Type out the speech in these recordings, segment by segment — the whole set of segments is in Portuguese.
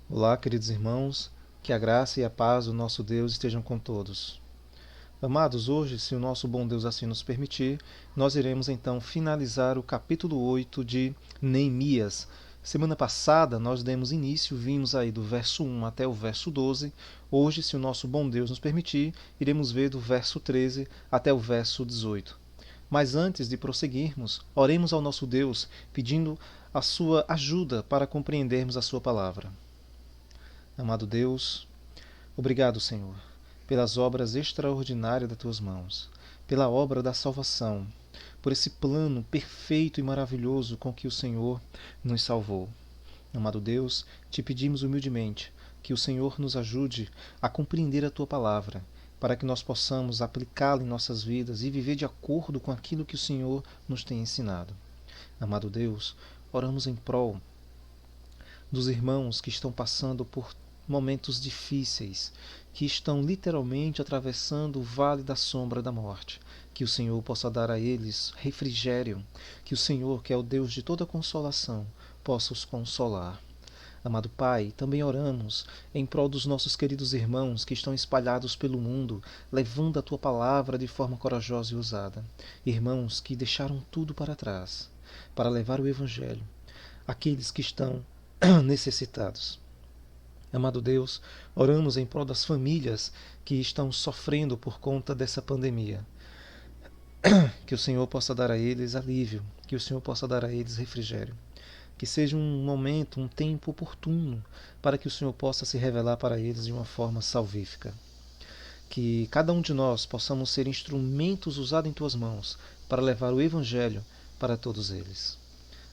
Olá, queridos irmãos, que a graça e a paz do nosso Deus estejam com todos. Amados, hoje, se o nosso bom Deus assim nos permitir, nós iremos então finalizar o capítulo 8 de Neemias. Semana passada nós demos início, vimos aí do verso 1 até o verso 12. Hoje, se o nosso bom Deus nos permitir, iremos ver do verso 13 até o verso 18. Mas antes de prosseguirmos, oremos ao nosso Deus, pedindo a sua ajuda para compreendermos a sua palavra. Amado Deus, obrigado, Senhor, pelas obras extraordinárias das tuas mãos, pela obra da salvação, por esse plano perfeito e maravilhoso com que o Senhor nos salvou. Amado Deus, te pedimos humildemente que o Senhor nos ajude a compreender a tua palavra, para que nós possamos aplicá-la em nossas vidas e viver de acordo com aquilo que o Senhor nos tem ensinado. Amado Deus, oramos em prol dos irmãos que estão passando por momentos difíceis, que estão literalmente atravessando o vale da sombra da morte. Que o Senhor possa dar a eles refrigério, que o Senhor, que é o Deus de toda consolação, possa os consolar. Amado Pai, também oramos em prol dos nossos queridos irmãos que estão espalhados pelo mundo, levando a Tua palavra de forma corajosa e ousada. Irmãos que deixaram tudo para trás, para levar o Evangelho. Aqueles que estão necessitados. Amado Deus, oramos em prol das famílias que estão sofrendo por conta dessa pandemia. Que o Senhor possa dar a eles alívio, que o Senhor possa dar a eles refrigério. Que seja um momento, um tempo oportuno para que o Senhor possa se revelar para eles de uma forma salvífica. Que cada um de nós possamos ser instrumentos usados em Tuas mãos para levar o Evangelho para todos eles.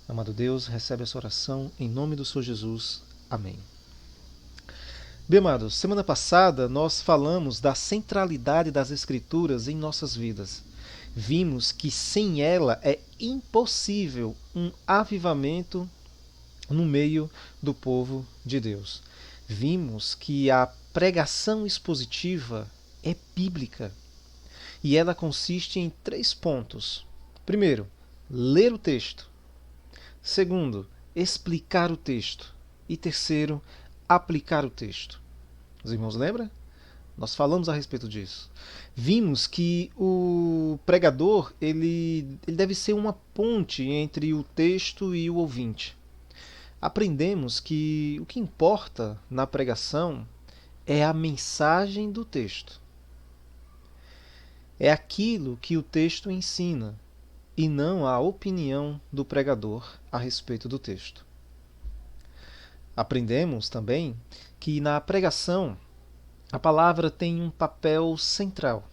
Amado Deus, recebe essa oração em nome do Senhor Jesus. Amém. Bem, amados, semana passada nós falamos da centralidade das Escrituras em nossas vidas. Vimos que sem ela é impossível um avivamento no meio do povo de Deus. Vimos que a pregação expositiva é bíblica e ela consiste em 3 pontos. Primeiro, ler o texto. Segundo, explicar o texto. E terceiro, aplicar o texto. Os irmãos lembram? Nós falamos a respeito disso. Vimos que o pregador ele deve ser uma ponte entre o texto e o ouvinte. Aprendemos que o que importa na pregação é a mensagem do texto. É aquilo que o texto ensina e não a opinião do pregador a respeito do texto. Aprendemos também que na pregação a palavra tem um papel central.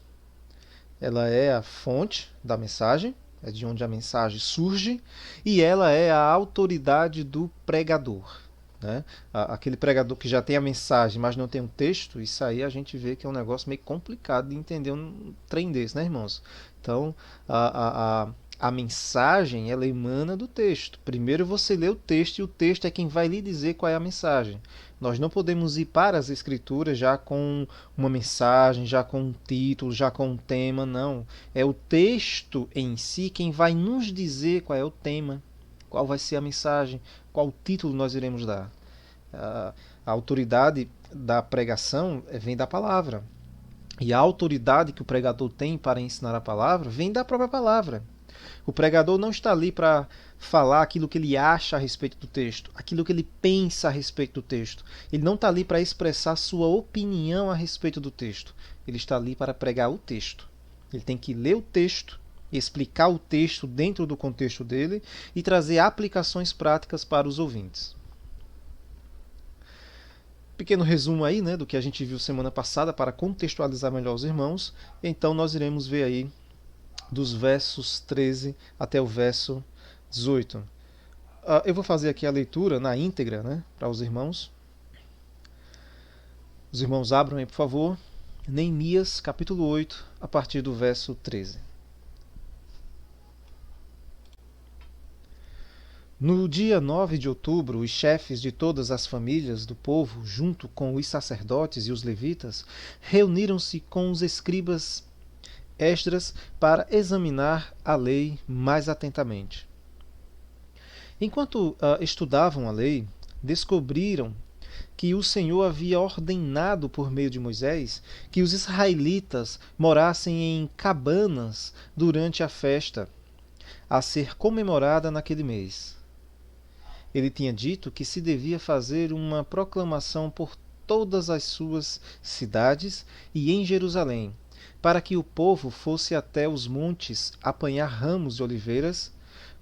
Ela é a fonte da mensagem, é de onde a mensagem surge, e ela é a autoridade do pregador. Né? Aquele pregador que já tem a mensagem, mas não tem um texto, isso aí a gente vê que é um negócio meio complicado de entender um trem desse, né, irmãos? Então, a mensagem, ela emana do texto. Primeiro você lê o texto e o texto é quem vai lhe dizer qual é a mensagem. Nós não podemos ir para as Escrituras já com uma mensagem, já com um título, já com um tema, não. É o texto em si quem vai nos dizer qual é o tema, qual vai ser a mensagem, qual título nós iremos dar. A autoridade da pregação vem da palavra. E a autoridade que o pregador tem para ensinar a palavra vem da própria palavra. O pregador não está ali para falar aquilo que ele acha a respeito do texto, aquilo que ele pensa a respeito do texto. Ele não está ali para expressar sua opinião a respeito do texto. Ele está ali para pregar o texto. Ele tem que ler o texto, explicar o texto dentro do contexto dele e trazer aplicações práticas para os ouvintes. Pequeno resumo aí, né, do que a gente viu semana passada para contextualizar melhor os irmãos. Então nós iremos ver aí dos versos 13 até o verso 18. Eu vou fazer aqui a leitura na íntegra, né, para os irmãos. Os irmãos abram aí, por favor. Neemias, capítulo 8, a partir do verso 13. No dia 9 de outubro, os chefes de todas as famílias do povo, junto com os sacerdotes e os levitas, reuniram-se com os escribas Esdras para examinar a lei mais atentamente. Enquanto estudavam a lei, descobriram que o Senhor havia ordenado por meio de Moisés que os israelitas morassem em cabanas durante a festa a ser comemorada naquele mês. Ele tinha dito que se devia fazer uma proclamação por todas as suas cidades e em Jerusalém, para que o povo fosse até os montes apanhar ramos de oliveiras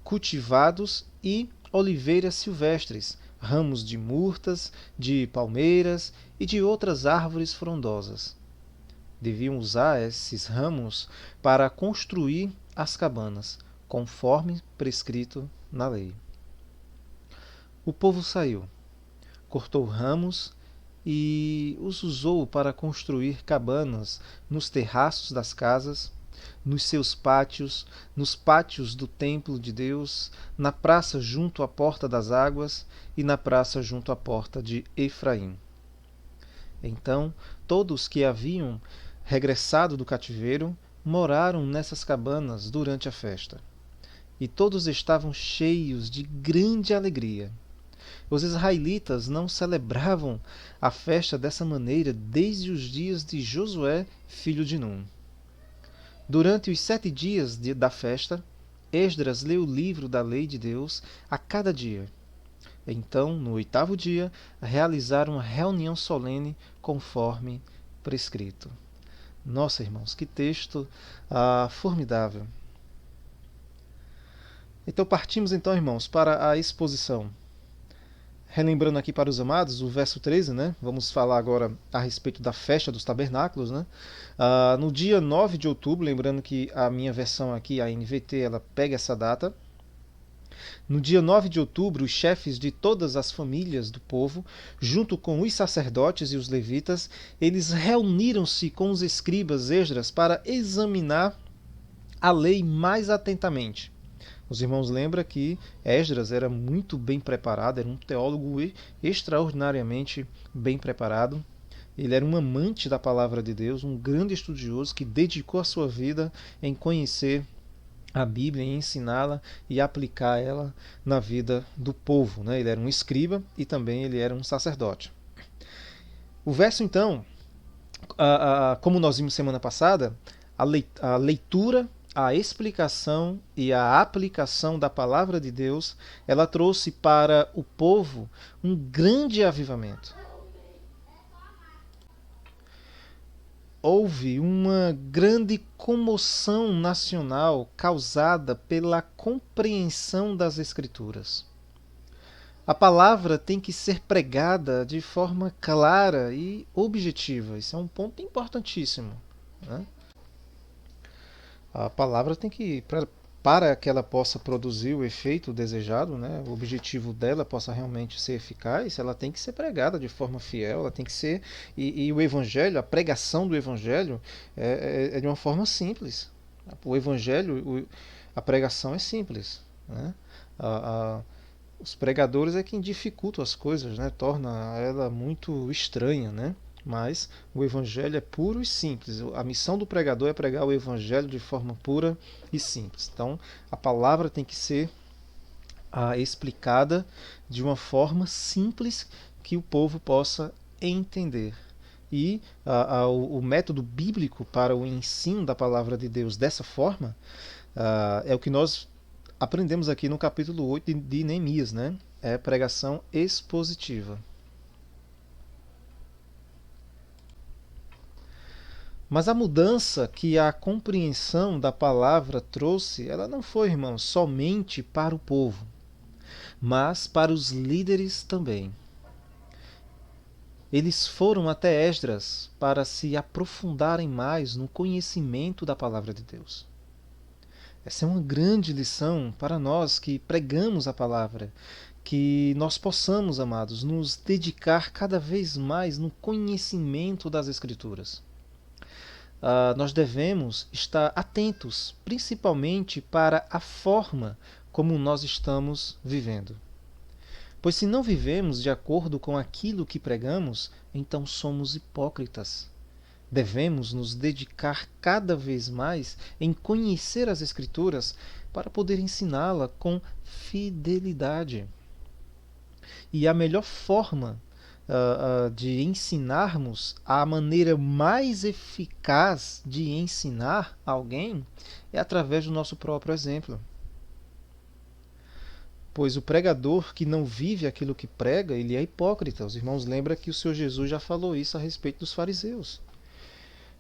cultivados e oliveiras silvestres, ramos de murtas, de palmeiras e de outras árvores frondosas. Deviam usar esses ramos para construir as cabanas, conforme prescrito na lei. O povo saiu, cortou ramos e os usou para construir cabanas nos terraços das casas, nos seus pátios, nos pátios do templo de Deus, na praça junto à porta das águas e na praça junto à porta de Efraim. Então, todos que haviam regressado do cativeiro moraram nessas cabanas durante a festa. E todos estavam cheios de grande alegria. Os israelitas não celebravam a festa dessa maneira desde os dias de Josué, filho de Num. Durante os 7 dias da festa, Esdras leu o livro da lei de Deus a cada dia. Então, no 8º dia, realizaram uma reunião solene conforme prescrito. Nossa, irmãos, que texto formidável. Então partimos então, irmãos, para a exposição. Relembrando aqui para os amados, o verso 13, né? Vamos falar agora a respeito da festa dos tabernáculos, né? No dia 9 de outubro, lembrando que a minha versão aqui, a NVT, ela pega essa data. No dia 9 de outubro, os chefes de todas as famílias do povo, junto com os sacerdotes e os levitas, eles reuniram-se com os escribas Esdras para examinar a lei mais atentamente. Os irmãos lembram que Esdras era muito bem preparado, era um teólogo extraordinariamente bem preparado. Ele era um amante da palavra de Deus, um grande estudioso que dedicou a sua vida em conhecer a Bíblia, em ensiná-la e aplicar ela na vida do povo, né? Ele era um escriba e também ele era um sacerdote. O verso, então, como nós vimos semana passada, a leitura, a explicação e a aplicação da palavra de Deus, ela trouxe para o povo um grande avivamento. Houve uma grande comoção nacional causada pela compreensão das Escrituras. A palavra tem que ser pregada de forma clara e objetiva. Isso é um ponto importantíssimo, né? A palavra tem que, para que ela possa produzir o efeito desejado, né, o objetivo dela possa realmente ser eficaz, ela tem que ser pregada de forma fiel, ela tem que ser, e o evangelho, a pregação do evangelho é de uma forma simples. O evangelho, a pregação é simples, né? Os pregadores é quem dificulta as coisas, né, torna ela muito estranha, né? Mas o evangelho é puro e simples. A missão do pregador é pregar o evangelho de forma pura e simples. Então, a palavra tem que ser explicada de uma forma simples que o povo possa entender. E o método bíblico para o ensino da palavra de Deus dessa forma é o que nós aprendemos aqui no capítulo 8 de Neemias, né? É pregação expositiva. Mas a mudança que a compreensão da palavra trouxe, ela não foi, irmãos, somente para o povo, mas para os líderes também. Eles foram até Esdras para se aprofundarem mais no conhecimento da palavra de Deus. Essa é uma grande lição para nós que pregamos a palavra, que nós possamos, amados, nos dedicar cada vez mais no conhecimento das Escrituras. Nós devemos estar atentos, principalmente para a forma como nós estamos vivendo. Pois se não vivemos de acordo com aquilo que pregamos, então somos hipócritas. Devemos nos dedicar cada vez mais em conhecer as Escrituras para poder ensiná-la com fidelidade. E a melhor forma de ensinarmos, a maneira mais eficaz de ensinar alguém é através do nosso próprio exemplo. Pois o pregador que não vive aquilo que prega, ele é hipócrita. Os irmãos lembram que o Senhor Jesus já falou isso a respeito dos fariseus.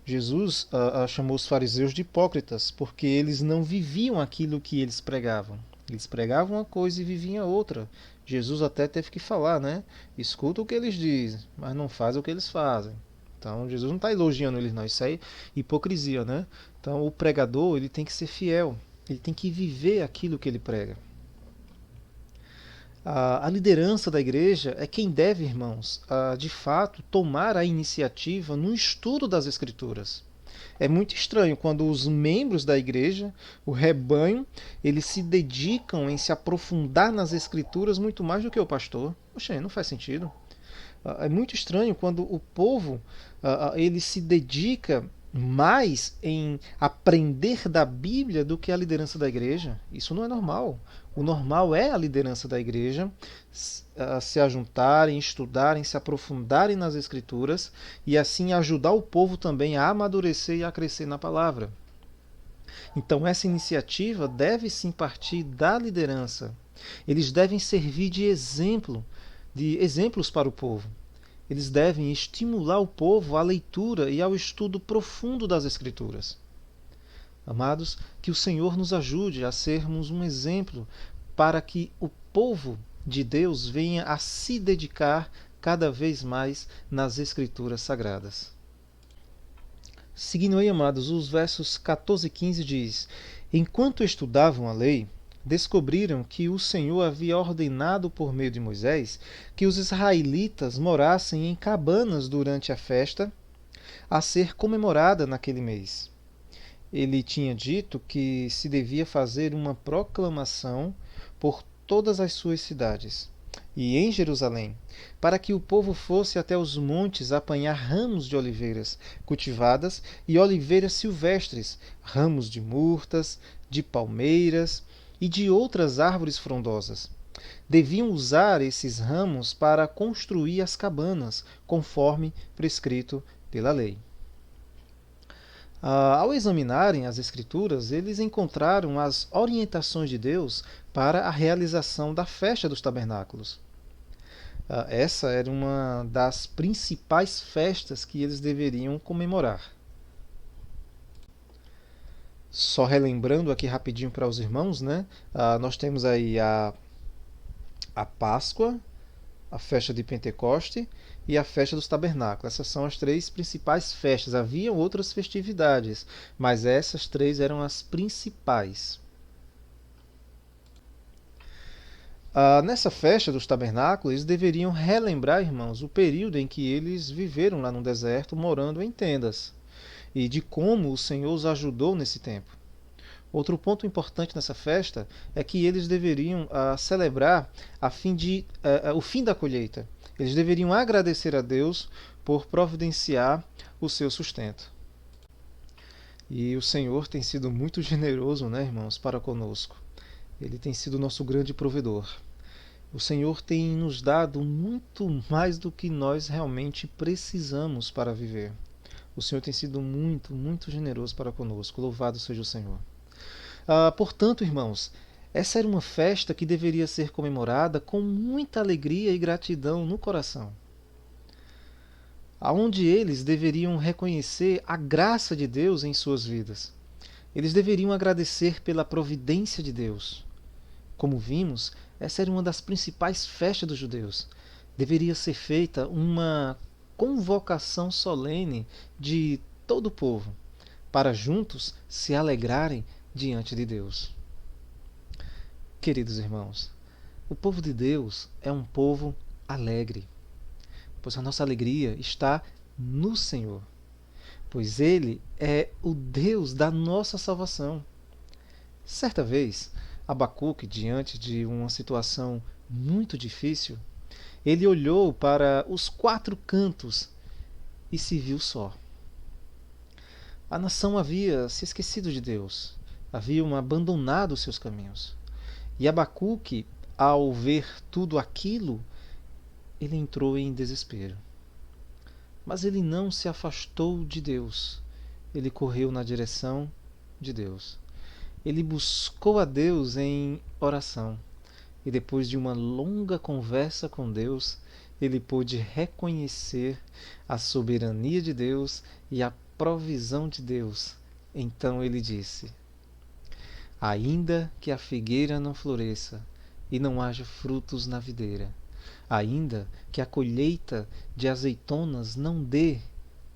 Jesus chamou os fariseus de hipócritas, porque eles não viviam aquilo que eles pregavam. Eles pregavam uma coisa e viviam outra. Jesus até teve que falar, né? Escuta o que eles dizem, mas não faz o que eles fazem. Então Jesus não está elogiando eles não, isso aí é hipocrisia, né? Então o pregador ele tem que ser fiel, ele tem que viver aquilo que ele prega. A liderança da igreja é quem deve, irmãos, de fato tomar a iniciativa no estudo das Escrituras. É muito estranho quando os membros da igreja, o rebanho, eles se dedicam em se aprofundar nas Escrituras muito mais do que o pastor. Poxa, não faz sentido. É muito estranho quando o povo ele se dedica mais em aprender da Bíblia do que a liderança da igreja. Isso não é normal. O normal é a liderança da igreja se ajuntarem, estudarem, se aprofundarem nas Escrituras e assim ajudar o povo também a amadurecer e a crescer na palavra. Então essa iniciativa deve sim partir da liderança. Eles devem servir de exemplos para o povo. Eles devem estimular o povo à leitura e ao estudo profundo das Escrituras. Amados, que o Senhor nos ajude a sermos um exemplo para que o povo de Deus venha a se dedicar cada vez mais nas Escrituras Sagradas. Seguindo aí, amados, os versos 14 e 15 diz: Enquanto estudavam a lei, descobriram que o Senhor havia ordenado por meio de Moisés que os israelitas morassem em cabanas durante a festa a ser comemorada naquele mês. Ele tinha dito que se devia fazer uma proclamação por todas as suas cidades e em Jerusalém, para que o povo fosse até os montes apanhar ramos de oliveiras cultivadas e oliveiras silvestres, ramos de murtas, de palmeiras e de outras árvores frondosas. Deviam usar esses ramos para construir as cabanas, conforme prescrito pela lei. Ao examinarem as Escrituras, eles encontraram as orientações de Deus para a realização da festa dos tabernáculos. Essa era uma das principais festas que eles deveriam comemorar. Só relembrando aqui rapidinho para os irmãos, né? Nós temos aí a Páscoa, a festa de Pentecoste e a festa dos tabernáculos. Essas são as três principais festas. Haviam outras festividades, mas essas três eram as principais. Nessa festa dos tabernáculos, eles deveriam relembrar, irmãos, o período em que eles viveram lá no deserto, morando em tendas, e de como o Senhor os ajudou nesse tempo. Outro ponto importante nessa festa é que eles deveriam celebrar o fim da colheita. Eles deveriam agradecer a Deus por providenciar o seu sustento. E o Senhor tem sido muito generoso, né, irmãos, para conosco. Ele tem sido o nosso grande provedor. O Senhor tem nos dado muito mais do que nós realmente precisamos para viver. O Senhor tem sido muito, muito generoso para conosco. Louvado seja o Senhor. Portanto, irmãos, essa era uma festa que deveria ser comemorada com muita alegria e gratidão no coração, aonde eles deveriam reconhecer a graça de Deus em suas vidas. Eles deveriam agradecer pela providência de Deus. Como vimos, essa era uma das principais festas dos judeus. Deveria ser feita uma convocação solene de todo o povo, para juntos se alegrarem diante de Deus. Queridos irmãos, o povo de Deus é um povo alegre, pois a nossa alegria está no Senhor, pois Ele é o Deus da nossa salvação. Certa vez, Abacuque, diante de uma situação muito difícil, ele olhou para os quatro cantos e se viu só. A nação havia se esquecido de Deus, haviam abandonado os seus caminhos. E Abacuque, ao ver tudo aquilo, ele entrou em desespero. Mas ele não se afastou de Deus. Ele correu na direção de Deus. Ele buscou a Deus em oração. E depois de uma longa conversa com Deus, ele pôde reconhecer a soberania de Deus e a provisão de Deus. Então ele disse: ainda que a figueira não floresça e não haja frutos na videira, ainda que a colheita de azeitonas não dê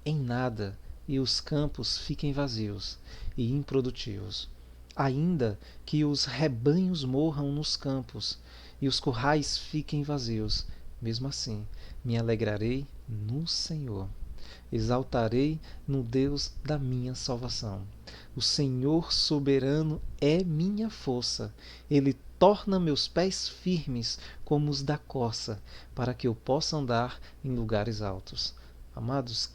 em nada e os campos fiquem vazios e improdutivos, ainda que os rebanhos morram nos campos e os currais fiquem vazios, mesmo assim me alegrarei no Senhor. Exaltarei no Deus da minha salvação. O Senhor soberano é minha força. Ele torna meus pés firmes como os da corça, para que eu possa andar em lugares altos. Amados,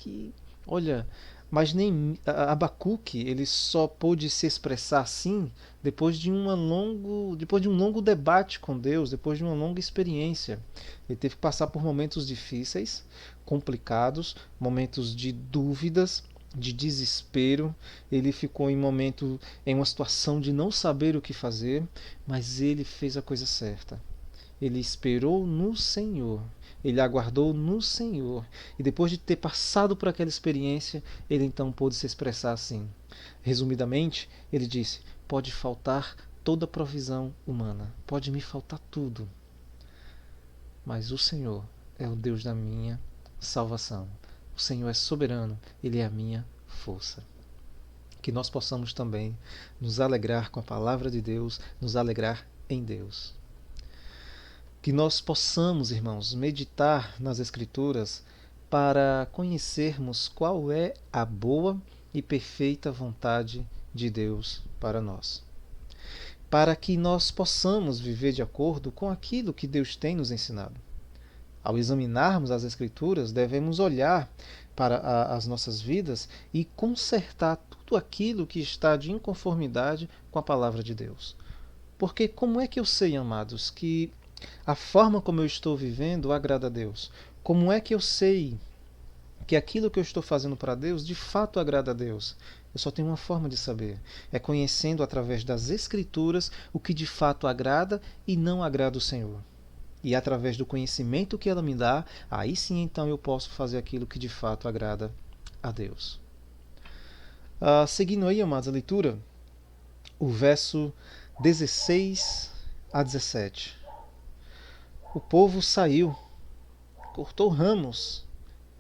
olha, mas nem Abacuque, ele só pôde se expressar assim depois de um longo debate com Deus, depois de uma longa experiência. Ele teve que passar por momentos difíceis, complicados, momentos de dúvidas, de desespero. Ele ficou em uma situação de não saber o que fazer, mas ele fez a coisa certa. Ele esperou no Senhor. Ele aguardou no Senhor. E depois de ter passado por aquela experiência, ele então pôde se expressar assim. Resumidamente, ele disse: pode faltar toda provisão humana, pode me faltar tudo, mas o Senhor é o Deus da minha salvação. O Senhor é soberano, Ele é a minha força. Que nós possamos também nos alegrar com a palavra de Deus, nos alegrar em Deus. Que nós possamos, irmãos, meditar nas Escrituras para conhecermos qual é a boa e perfeita vontade de Deus para nós. Para que nós possamos viver de acordo com aquilo que Deus tem nos ensinado. Ao examinarmos as Escrituras, devemos olhar para as nossas vidas e consertar tudo aquilo que está de inconformidade com a palavra de Deus. Porque como é que eu sei, amados, que a forma como eu estou vivendo agrada a Deus? Como é que eu sei que aquilo que eu estou fazendo para Deus de fato agrada a Deus? Eu só tenho uma forma de saber. É conhecendo através das Escrituras o que de fato agrada e não agrada o Senhor. E através do conhecimento que ela me dá, aí sim então eu posso fazer aquilo que de fato agrada a Deus. Seguindo aí, amados, a leitura, o verso 16 a 17. O povo saiu, cortou ramos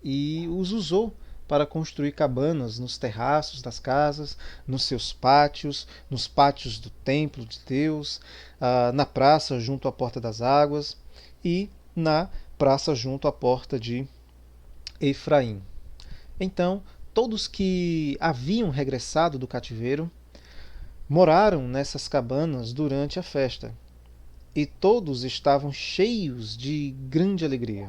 e os usou para construir cabanas nos terraços das casas, nos seus pátios, nos pátios do templo de Deus, na praça junto à porta das águas e na praça junto à porta de Efraim. Então, todos que haviam regressado do cativeiro moraram nessas cabanas durante a festa, e todos estavam cheios de grande alegria.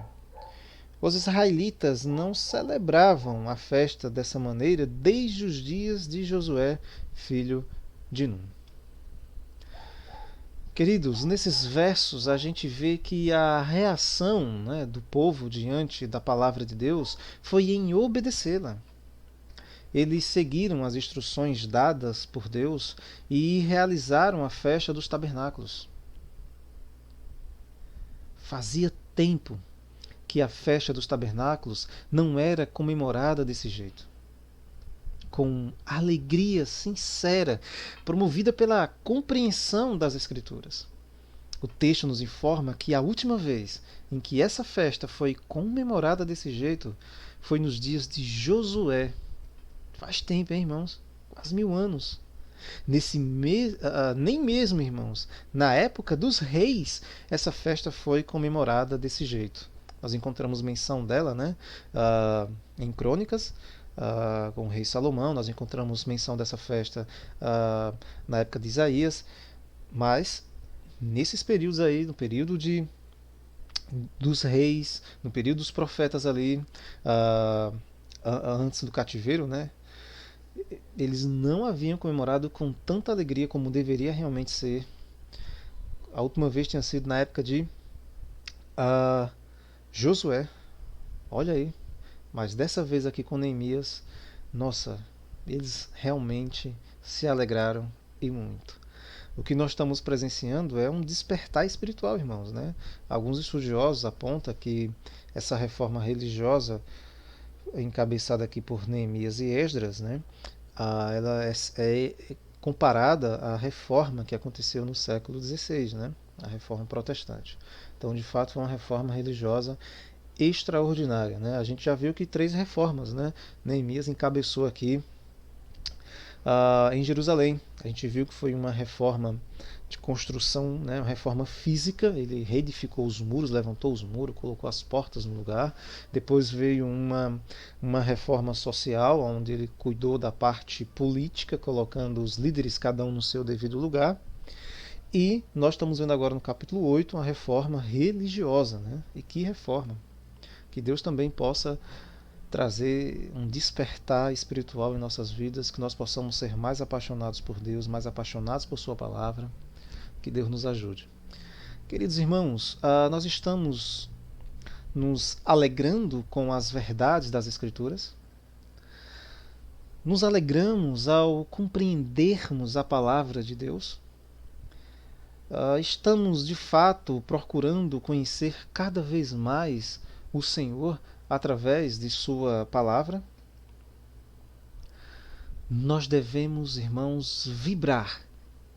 Os israelitas não celebravam a festa dessa maneira desde os dias de Josué, filho de Nun. Queridos, nesses versos a gente vê que a reação, do povo diante da palavra de Deus foi em obedecê-la. Eles seguiram as instruções dadas por Deus e realizaram a festa dos tabernáculos. Fazia tempo que a festa dos tabernáculos não era comemorada desse jeito. Com alegria sincera, promovida pela compreensão das Escrituras. O texto nos informa que a última vez em que essa festa foi comemorada desse jeito foi nos dias de Josué. Faz tempo, hein, irmãos? Quase 1000 anos. Nem mesmo, irmãos, na época dos reis, essa festa foi comemorada desse jeito. Nós encontramos menção dela, em Crônicas, com o rei Salomão. Nós encontramos menção dessa festa na época de Isaías. Mas, nesses períodos aí, no período dos reis, no período dos profetas ali, antes do cativeiro, eles não haviam comemorado com tanta alegria como deveria realmente ser. A última vez tinha sido na época de Josué, olha aí, mas dessa vez aqui com Neemias, nossa, eles realmente se alegraram e muito. O que nós estamos presenciando é um despertar espiritual, irmãos, né? Alguns estudiosos apontam que essa reforma religiosa, encabeçada aqui por Neemias e Esdras, né? Ela é comparada à reforma que aconteceu no século XVI, né? A reforma protestante. Então, de fato, foi uma reforma religiosa extraordinária, né? A gente já viu que 3 reformas, né? Neemias encabeçou aqui em Jerusalém. A gente viu que foi uma reforma de construção, né, uma reforma física. Ele reedificou os muros, levantou os muros, colocou as portas no lugar. Depois veio uma reforma social, onde ele cuidou da parte política, colocando os líderes cada um no seu devido lugar. E nós estamos vendo agora no capítulo 8 uma reforma religiosa. Né? E que reforma! Que Deus também possa trazer um despertar espiritual em nossas vidas, que nós possamos ser mais apaixonados por Deus, mais apaixonados por Sua palavra. Que Deus nos ajude. Queridos irmãos, nós estamos nos alegrando com as verdades das Escrituras. Nos alegramos ao compreendermos a palavra de Deus. Estamos de fato procurando conhecer cada vez mais o Senhor através de Sua palavra. Nós devemos, irmãos, vibrar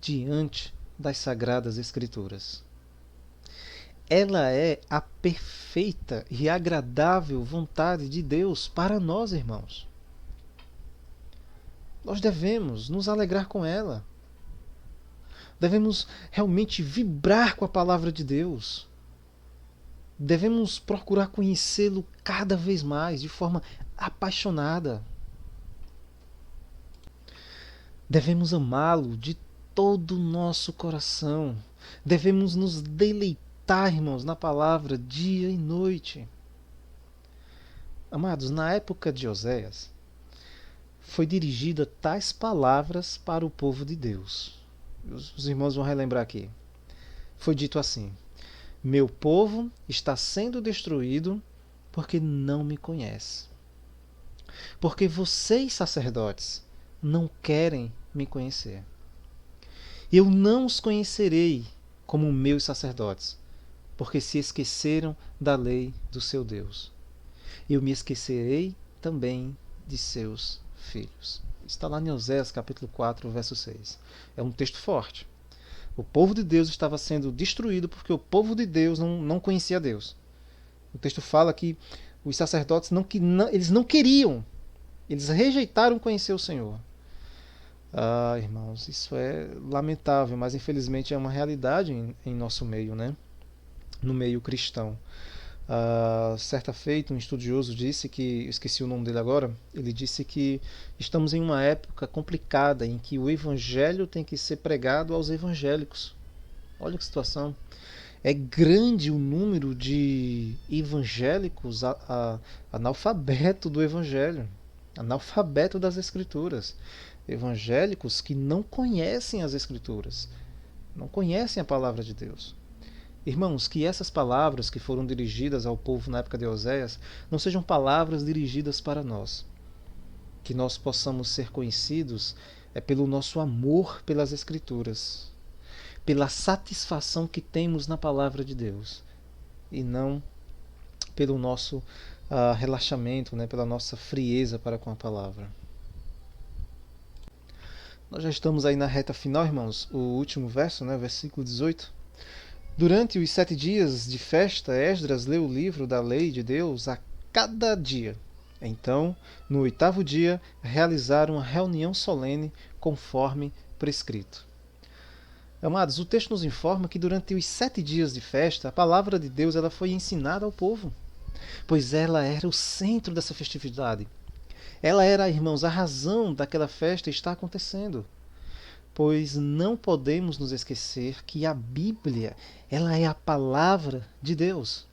diante das Sagradas Escrituras. Ela é a perfeita e agradável vontade de Deus para nós, irmãos. Nós devemos nos alegrar com ela. Devemos realmente vibrar com a palavra de Deus. Devemos procurar conhecê-lo cada vez mais, de forma apaixonada. Devemos amá-lo de todo o nosso coração. Devemos nos deleitar, irmãos, na palavra dia e noite. Amados, na época de Oséias, foi dirigida tais palavras para o povo de Deus. Os irmãos vão relembrar aqui. Foi dito assim: meu povo está sendo destruído porque não me conhece. Porque vocês, sacerdotes, não querem me conhecer. Eu não os conhecerei como meus sacerdotes, porque se esqueceram da lei do seu Deus. Eu me esquecerei também de seus filhos. Está lá em Oséias capítulo 4, verso 6. É um texto forte. O povo de Deus estava sendo destruído porque o povo de Deus não conhecia Deus. O texto fala que os sacerdotes eles não queriam, eles rejeitaram conhecer o Senhor. Irmãos, isso é lamentável, mas infelizmente é uma realidade em nosso meio, né? No meio cristão. Certa feita, um estudioso disse que, esqueci o nome dele agora, ele disse que estamos em uma época complicada em que o evangelho tem que ser pregado aos evangélicos. Olha que situação. É grande o número de evangélicos analfabeto do evangelho, analfabeto das escrituras. Evangélicos que não conhecem as escrituras, não conhecem a palavra de Deus. Irmãos, que essas palavras que foram dirigidas ao povo na época de Oséias não sejam palavras dirigidas para nós. Que nós possamos ser conhecidos pelo nosso amor pelas Escrituras, pela satisfação que temos na palavra de Deus, e não pelo nosso relaxamento, né, pela nossa frieza para com a palavra. Nós já estamos aí na reta final, irmãos. O último verso, né, versículo 18. Durante os 7 dias de festa, Esdras leu o livro da lei de Deus a cada dia. Então, no 8º dia, realizaram uma reunião solene conforme prescrito. Amados, o texto nos informa que durante os 7 dias de festa, a palavra de Deus ela foi ensinada ao povo, pois ela era o centro dessa festividade. Ela era, irmãos, a razão daquela festa estar acontecendo. Pois não podemos nos esquecer que a Bíblia ela é a palavra de Deus.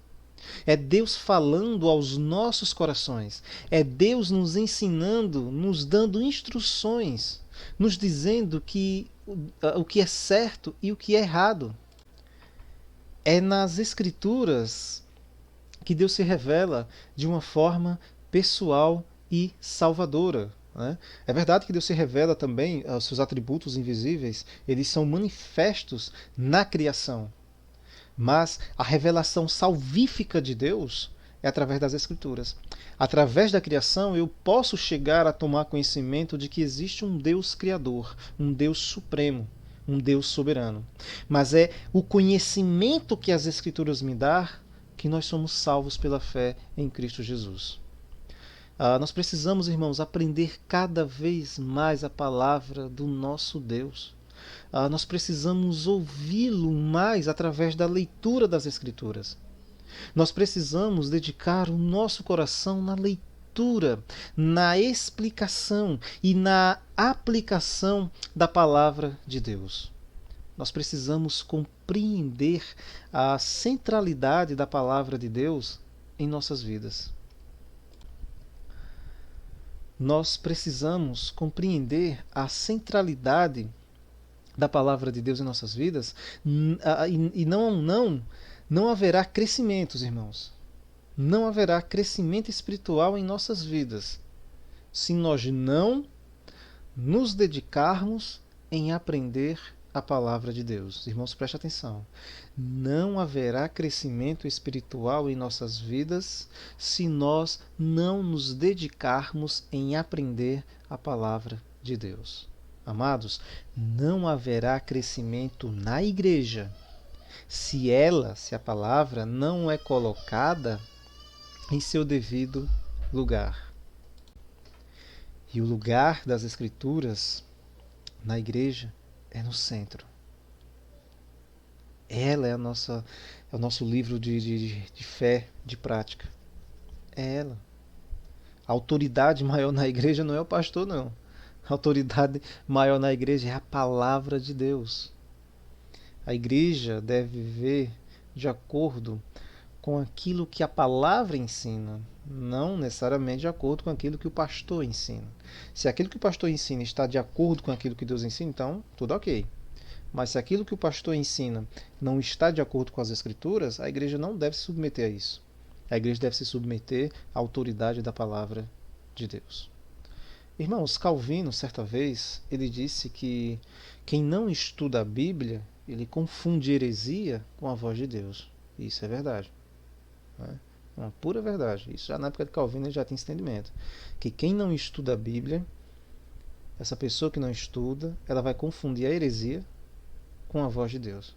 É Deus falando aos nossos corações. É Deus nos ensinando, nos dando instruções, nos dizendo o que é certo e o que é errado. É nas Escrituras que Deus se revela de uma forma pessoal e salvadora. Né? É verdade que Deus se revela também, os seus atributos invisíveis, eles são manifestos na criação. Mas a revelação salvífica de Deus é através das Escrituras. Através da criação, eu posso chegar a tomar conhecimento de que existe um Deus criador, um Deus supremo, um Deus soberano. Mas é o conhecimento que as Escrituras me dão que nós somos salvos pela fé em Cristo Jesus. Nós precisamos, irmãos, aprender cada vez mais a palavra do nosso Deus. Nós precisamos ouvi-lo mais através da leitura das Escrituras. Nós precisamos dedicar o nosso coração na leitura, na explicação e na aplicação da palavra de Deus. Nós precisamos compreender a centralidade da palavra de Deus em nossas vidas. Nós precisamos compreender a centralidade da palavra de Deus em nossas vidas e não haverá crescimentos, irmãos. Não haverá crescimento espiritual em nossas vidas se nós não nos dedicarmos em aprender a palavra de Deus. Irmãos, preste atenção. Não haverá crescimento espiritual em nossas vidas se nós não nos dedicarmos em aprender a palavra de Deus. Amados, não haverá crescimento na igreja se a palavra não é colocada em seu devido lugar. E o lugar das Escrituras na igreja é no centro. Ela é o nosso livro de fé, de prática. É ela. A autoridade maior na igreja não é o pastor, não. A autoridade maior na igreja é a palavra de Deus. A igreja deve viver de acordo com aquilo que a palavra ensina, não necessariamente de acordo com aquilo que o pastor ensina. Se aquilo que o pastor ensina está de acordo com aquilo que Deus ensina, então tudo ok. Mas se aquilo que o pastor ensina não está de acordo com as Escrituras, a igreja não deve se submeter a isso. A igreja deve se submeter à autoridade da palavra de Deus. Irmãos, Calvino, certa vez, ele disse que quem não estuda a Bíblia, ele confunde heresia com a voz de Deus. E isso é verdade. É uma pura verdade. Isso já na época de Calvino ele já tinha entendimento. Que quem não estuda a Bíblia, essa pessoa que não estuda, ela vai confundir a heresia com a voz de Deus.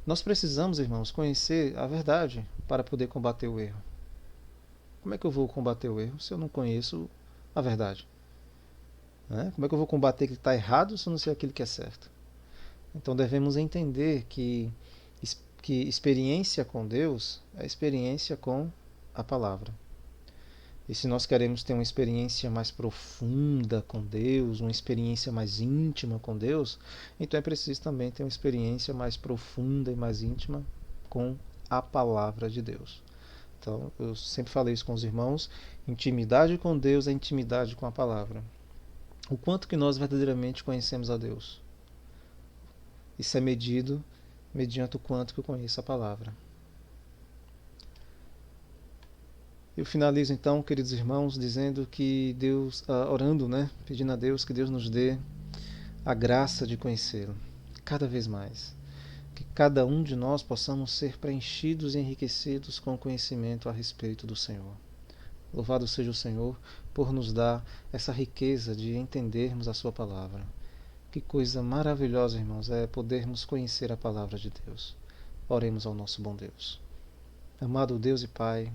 Nós precisamos, irmãos, conhecer a verdade para poder combater o erro. Como é que eu vou combater o erro se eu não conheço a verdade? Como é que eu vou combater aquilo que está errado se eu não sei aquilo que é certo? Então devemos entender que experiência com Deus é experiência com a palavra. E se nós queremos ter uma experiência mais profunda com Deus, uma experiência mais íntima com Deus, então é preciso também ter uma experiência mais profunda e mais íntima com a palavra de Deus. Então, eu sempre falei isso com os irmãos, intimidade com Deus é intimidade com a palavra. O quanto que nós verdadeiramente conhecemos a Deus? Isso é medido mediante o quanto que eu conheço a palavra. Eu finalizo então, queridos irmãos, dizendo que Deus, orando, pedindo a Deus que Deus nos dê a graça de conhecê-lo cada vez mais. Que cada um de nós possamos ser preenchidos e enriquecidos com o conhecimento a respeito do Senhor. Louvado seja o Senhor por nos dar essa riqueza de entendermos a sua palavra. Que coisa maravilhosa, irmãos, é podermos conhecer a palavra de Deus. Oremos ao nosso bom Deus. Amado Deus e Pai,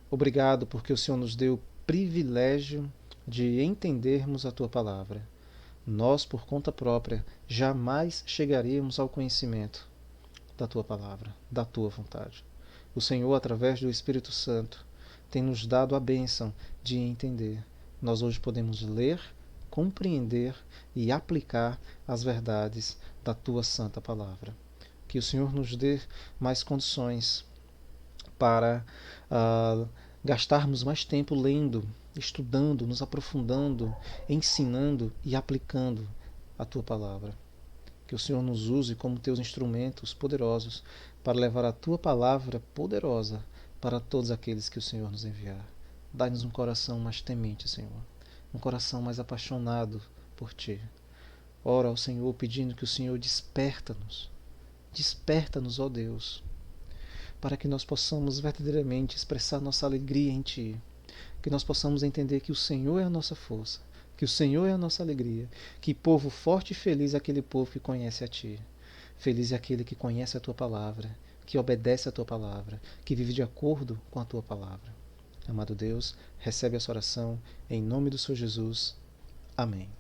obrigado porque o Senhor nos deu o privilégio de entendermos a Tua palavra. Nós, por conta própria, jamais chegaríamos ao conhecimento da Tua palavra, da Tua vontade. O Senhor, através do Espírito Santo, tem nos dado a bênção de entender. Nós hoje podemos ler, compreender e aplicar as verdades da Tua santa palavra. Que o Senhor nos dê mais condições para gastarmos mais tempo lendo, estudando, nos aprofundando, ensinando e aplicando a Tua palavra. Que o Senhor nos use como Teus instrumentos poderosos para levar a tua palavra poderosa para todos aqueles que o Senhor nos enviar. Dá-nos um coração mais temente, Senhor, um coração mais apaixonado por Ti. Ora ao Senhor pedindo que o Senhor desperta-nos, ó Deus, para que nós possamos verdadeiramente expressar nossa alegria em Ti, que nós possamos entender que o Senhor é a nossa força, que o Senhor é a nossa alegria, que povo forte e feliz é aquele povo que conhece a Ti. Feliz é aquele que conhece a Tua palavra, que obedece a Tua palavra, que vive de acordo com a Tua palavra. Amado Deus, recebe essa oração em nome do Senhor Jesus. Amém.